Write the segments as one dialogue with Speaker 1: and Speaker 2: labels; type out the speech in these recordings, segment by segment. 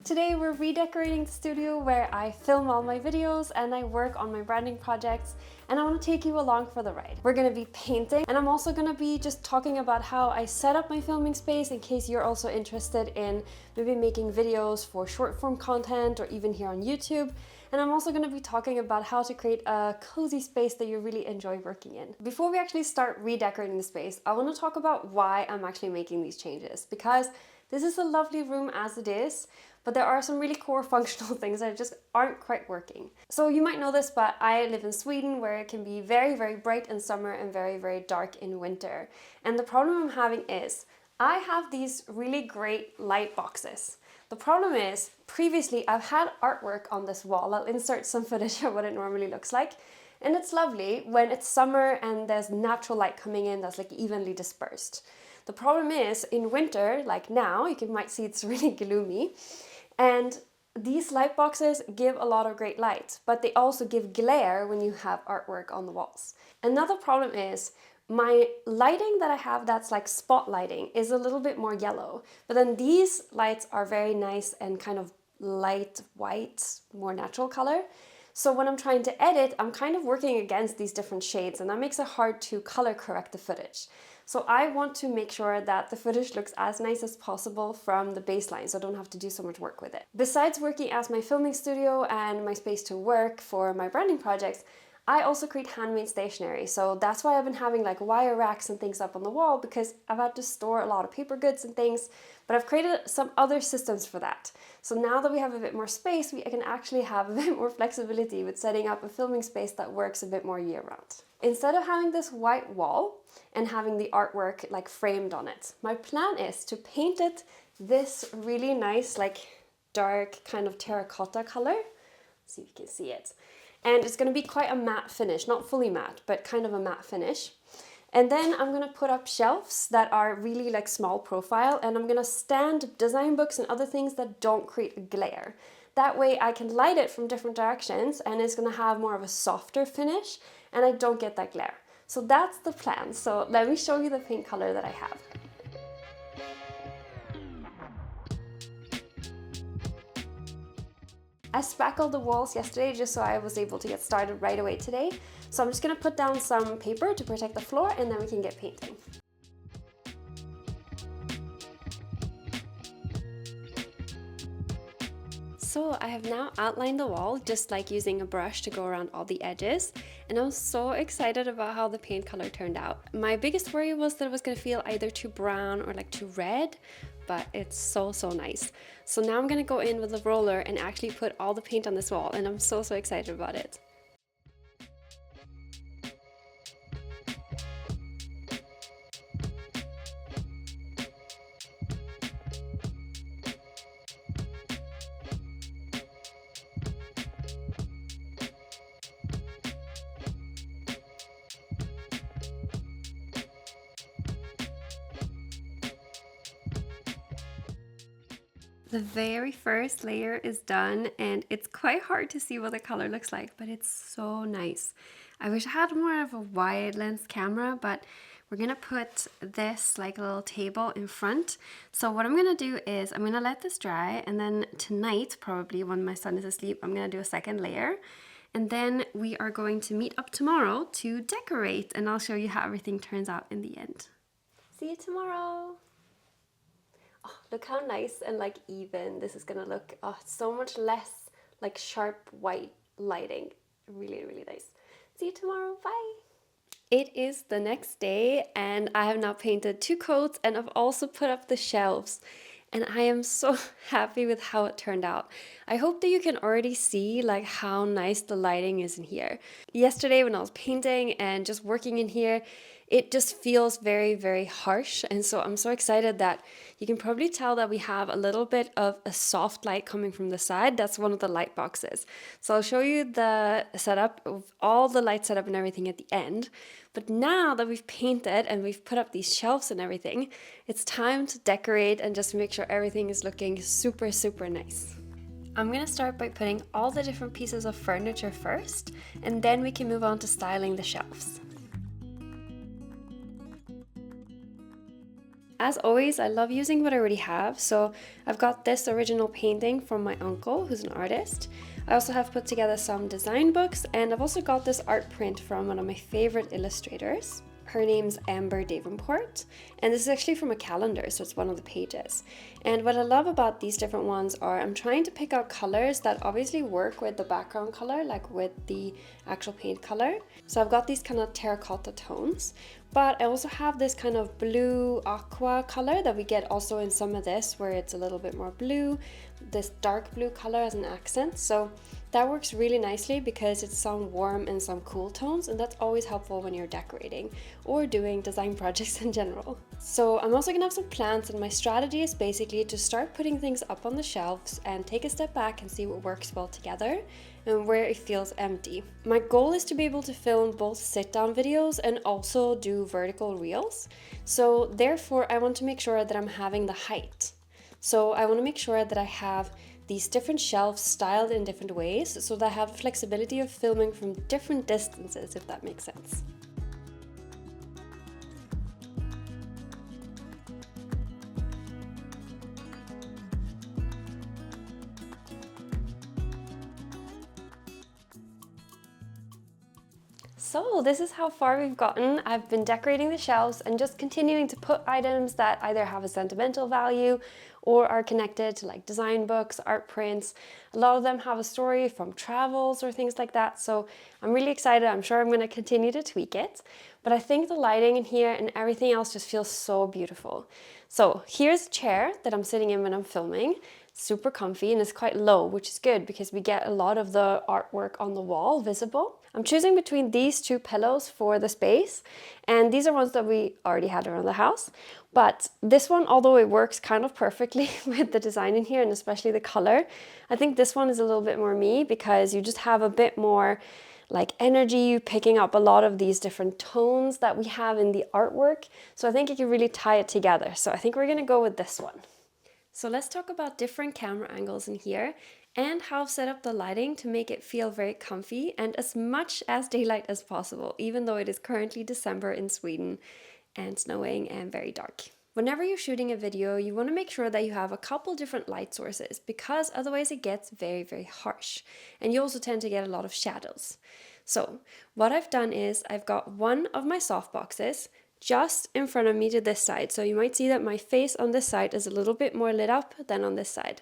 Speaker 1: Today we're redecorating the studio where I film all my videos and I work on my branding projects, and I want to take you along for the ride. We're going to be painting, and I'm also going to be just talking about how I set up my filming space in case you're also interested in maybe making videos for short form content or even here on YouTube. And I'm also going to be talking about how to create a cozy space that you really enjoy working in. Before we actually start redecorating the space, I want to talk about why I'm actually making these changes, because this is a lovely room as it is, but there are some really core functional things that just aren't quite working. So you might know this, but I live in Sweden where it can be very, very bright in summer and very, very dark in winter. And the problem I'm having is I have these really great light boxes. The problem is, previously I've had artwork on this wall. I'll insert some footage of what it normally looks like. And it's lovely when it's summer and there's natural light coming in that's like evenly dispersed. The problem is in winter, like now, might see it's really gloomy. And these light boxes give a lot of great light, but they also give glare when you have artwork on the walls. Another problem is my lighting that I have that's like spot lighting is a little bit more yellow, but then these lights are very nice and kind of light white, more natural color. So when I'm trying to edit, I'm kind of working against these different shades, and that makes it hard to color correct the footage. So I want to make sure that the footage looks as nice as possible from the baseline, so I don't have to do so much work with it. Besides working as my filming studio and my space to work for my branding projects, I also create handmade stationery. So that's why I've been having like wire racks and things up on the wall, because I've had to store a lot of paper goods and things, but I've created some other systems for that. So now that we have a bit more space, we can actually have a bit more flexibility with setting up a filming space that works a bit more year round. Instead of having this white wall and having the artwork like framed on it, my plan is to paint it this really nice like dark kind of terracotta color. Let's see if you can see it. And it's going to be quite a matte finish, not fully matte, but kind of a matte finish. And then I'm going to put up shelves that are really like small profile, and I'm going to stand design books and other things that don't create a glare. That way I can light it from different directions and it's going to have more of a softer finish and I don't get that glare. So that's the plan. So let me show you the paint color that I have. I spackled the walls yesterday just so I was able to get started right away today. So I'm just going to put down some paper to protect the floor and then we can get painting. So I have now outlined the wall, just like using a brush to go around all the edges, and I'm so excited about how the paint color turned out. My biggest worry was that it was going to feel either too brown or like too red, but it's so nice. So now I'm going to go in with a roller and actually put all the paint on this wall, and I'm so excited about it. The very first layer is done, and it's quite hard to see what the color looks like, but it's so nice. I wish I had more of a wide lens camera, but we're gonna put this like little table in front. So what I'm gonna do is I'm gonna let this dry, and then tonight, probably when my son is asleep, I'm gonna do a second layer. And then we are going to meet up tomorrow to decorate, and I'll show you how everything turns out in the end. See you tomorrow. Oh, look how nice and like even this is gonna look. Oh, so much less like sharp white lighting. Really nice. See you tomorrow. Bye. It is the next day and I have now painted 2 coats, and I've also put up the shelves. And I am so happy with how it turned out. I hope that you can already see like how nice the lighting is in here. Yesterday when I was painting and just working in here, it just feels very harsh, and so I'm so excited that you can probably tell that we have a little bit of a soft light coming from the side. That's one of the light boxes. So I'll show you the setup of all the light setup and everything at the end. But now that we've painted and we've put up these shelves and everything, it's time to decorate and just make sure everything is looking super nice. I'm gonna start by putting all the different pieces of furniture first, and then we can move on to styling the shelves. As always, I love using what I already have, so I've got this original painting from my uncle, who's an artist. I also have put together some design books, and I've also got this art print from one of my favorite illustrators. Her name's Amber Davenport, and this is actually from a calendar, so it's one of the pages. And what I love about these different ones are I'm trying to pick out colors that obviously work with the background color, like with the actual paint color. So I've got these kind of terracotta tones, but I also have this kind of blue aqua color that we get also in some of this, where it's a little bit more blue, this dark blue color as an accent. So that works really nicely because it's some warm and some cool tones, and that's always helpful when you're decorating or doing design projects in general. So I'm also gonna have some plants, and my strategy is basically to start putting things up on the shelves and take a step back and see what works well together and where it feels empty. My goal is to be able to film both sit-down videos and also do vertical reels. So therefore I want to make sure that I'm having the height. So I want to make sure that I have these different shelves styled in different ways so that I have flexibility of filming from different distances, if that makes sense. So this is how far we've gotten. I've been decorating the shelves and just continuing to put items that either have a sentimental value or are connected to like design books, art prints. A lot of them have a story from travels or things like that. So I'm really excited. I'm sure I'm going to continue to tweak it. But I think the lighting in here and everything else just feels so beautiful. So here's a chair that I'm sitting in when I'm filming. Super comfy, and it's quite low, which is good because we get a lot of the artwork on the wall visible. I'm choosing between these two pillows for the space, and these are ones that we already had around the house. But this one, although it works kind of perfectly with the design in here and especially the color, I think this one is a little bit more me because you just have a bit more like energy, picking up a lot of these different tones that we have in the artwork. So I think you can really tie it together. So I think we're gonna go with this one. So let's talk about different camera angles in here and how I've set up the lighting to make it feel very comfy and as much as daylight as possible, even though it is currently December in Sweden and snowing and very dark. Whenever you're shooting a video, you want to make sure that you have a couple different light sources because otherwise it gets very, very harsh. And you also tend to get a lot of shadows. So what I've done is I've got one of my softboxes just in front of me to this side. So you might see that my face on this side is a little bit more lit up than on this side.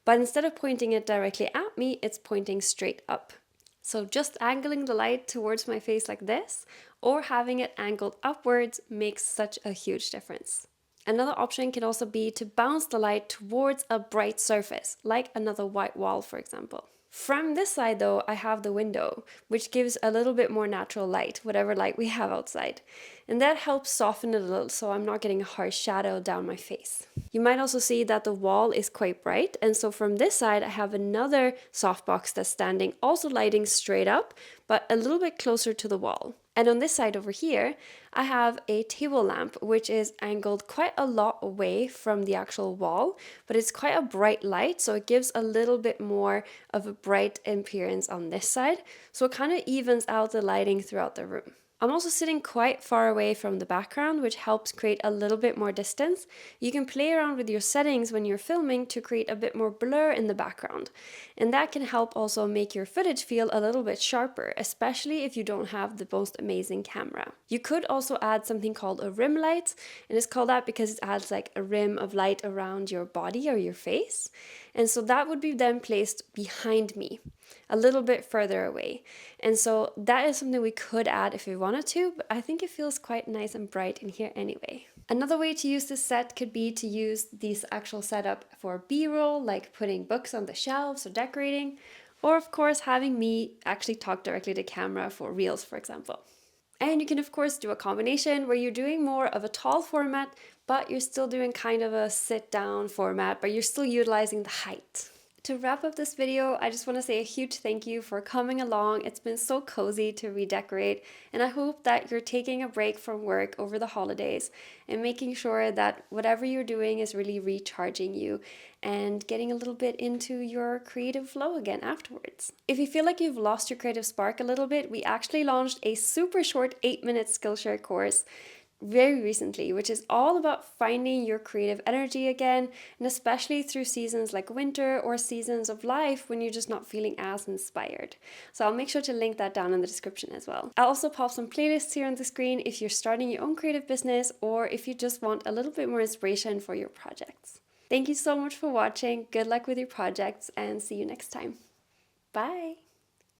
Speaker 1: But instead of pointing it directly at me, it's pointing straight up. So just angling the light towards my face like this, or having it angled upwards makes such a huge difference. Another option can also be to bounce the light towards a bright surface, like another white wall, for example. From this side though, I have the window, which gives a little bit more natural light, whatever light we have outside. And that helps soften it a little so I'm not getting a harsh shadow down my face. You might also see that the wall is quite bright, and so from this side I have another softbox that's standing, also lighting straight up, but a little bit closer to the wall. And on this side over here, I have a table lamp, which is angled quite a lot away from the actual wall, but it's quite a bright light, so it gives a little bit more of a bright appearance on this side, so it kind of evens out the lighting throughout the room. I'm also sitting quite far away from the background, which helps create a little bit more distance. You can play around with your settings when you're filming to create a bit more blur in the background. And that can help also make your footage feel a little bit sharper, especially if you don't have the most amazing camera. You could also add something called a rim light, and it's called that because it adds like a rim of light around your body or your face. And so that would be then placed behind me, a little bit further away. And so that is something we could add if we wanted to, but I think it feels quite nice and bright in here anyway. Another way to use this set could be to use this actual setup for B-roll, like putting books on the shelves or decorating, or of course having me actually talk directly to camera for reels, for example. And you can of course do a combination where you're doing more of a tall format, but you're still doing kind of a sit down format, but you're still utilizing the height. To wrap up this video, I just want to say a huge thank you for coming along. It's been so cozy to redecorate, and I hope that you're taking a break from work over the holidays and making sure that whatever you're doing is really recharging you and getting a little bit into your creative flow again afterwards. If you feel like you've lost your creative spark a little bit, we actually launched a super short 8-minute Skillshare course very recently, which is all about finding your creative energy again, and especially through seasons like winter or seasons of life when you're just not feeling as inspired. So I'll make sure to link that down in the description as well. I'll also pop some playlists here on the screen if you're starting your own creative business or if you just want a little bit more inspiration for your projects. Thank you so much for watching. Good luck with your projects and see you next time. Bye!